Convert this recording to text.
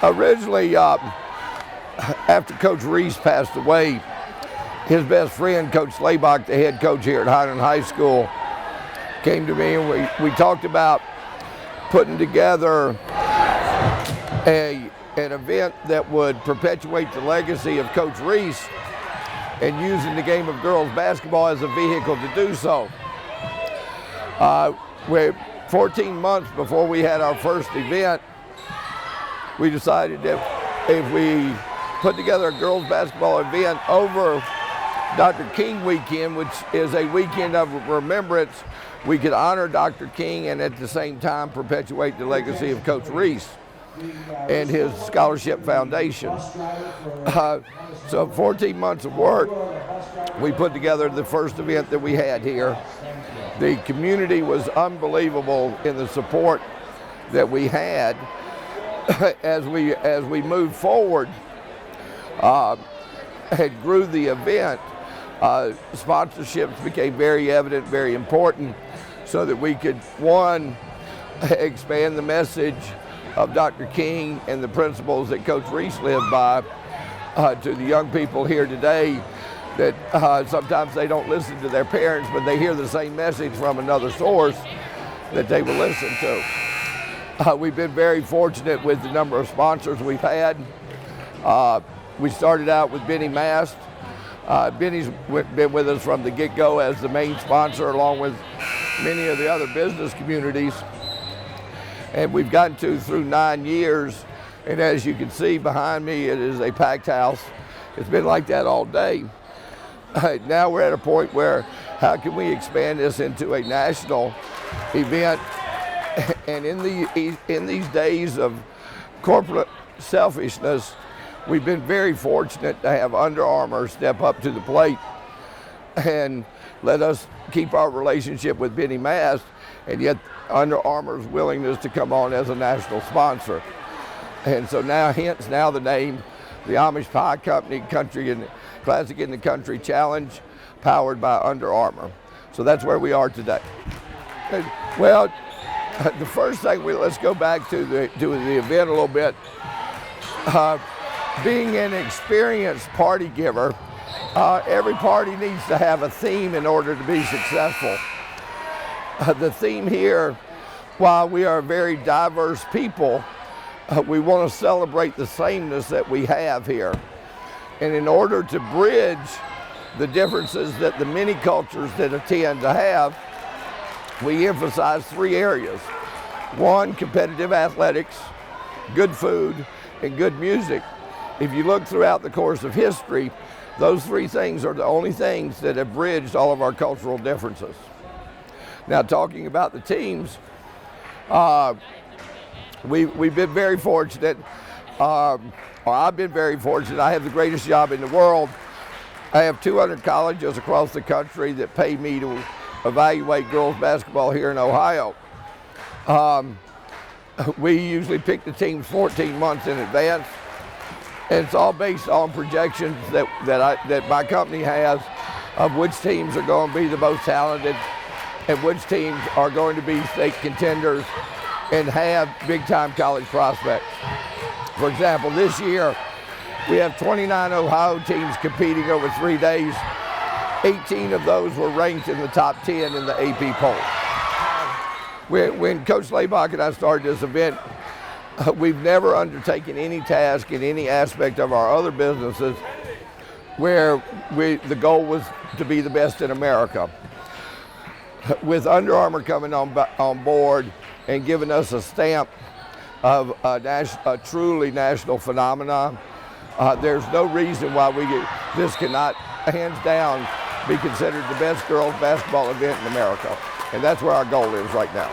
Originally, after Coach Reese passed away, his best friend, Coach Slaybach, the head coach here at Hiland High School, came to me and we talked about putting together an event that would perpetuate the legacy of Coach Reese and using the game of girls basketball as a vehicle to do so. 14 months before we had our first event, we decided that if we put together a girls basketball event over Dr. King weekend, which is a weekend of remembrance, we could honor Dr. King and at the same time perpetuate the legacy of Coach Reese and his scholarship foundation. So 14 months of work, we put together the first event that we had here. The community was unbelievable in the support that we had. As we moved forward and grew the event, sponsorships became very evident, very important, so that we could, one, expand the message of Dr. King and the principles that Coach Reese lived by to the young people here today, that sometimes they don't listen to their parents, but they hear the same message from another source that they will listen to. We've been very fortunate with the number of sponsors we've had. We started out with Benny Mast. Benny's been with us from the get-go as the main sponsor, along with many of the other business communities. And we've gotten through 9 years, and as you can see behind me, it is a packed house. It's been like that all day. Now we're at a point where how can we expand this into a national event? And in these days of corporate selfishness, we've been very fortunate to have Under Armour step up to the plate and let us keep our relationship with Benny Mast, and yet Under Armour's willingness to come on as a national sponsor. And so now, hence now the name, the Amish Pie Company Classic in the Country Challenge, powered by Under Armour. So that's where we are today. Well, the first thing, let's go back to the event a little bit. Being an experienced party giver, every party needs to have a theme in order to be successful. The theme here, while we are a very diverse people, we want to celebrate the sameness that we have here. And in order to bridge the differences that the many cultures that attend to have, we emphasize 3 areas. 1, competitive athletics, good food, and good music. If you look throughout the course of history, those 3 things are the only things that have bridged all of our cultural differences. Now, talking about the teams, we've been very fortunate. I've been very fortunate. I have the greatest job in the world. I have 200 colleges across the country that pay me to evaluate girls basketball here in Ohio. We usually pick the teams 14 months in advance, and it's all based on projections that my company has of which teams are going to be the most talented and which teams are going to be state contenders and have big-time college prospects. For example, this year we have 29 Ohio teams competing over 3 days. 18 of those were ranked in the top 10 in the AP poll. When Coach Slaybach and I started this event, we've never undertaken any task in any aspect of our other businesses where the goal was to be the best in America. With Under Armour coming on board and giving us a stamp of a truly national phenomenon, there's no reason why this cannot, hands down, be considered the best girls basketball event in America. And that's where our goal is right now.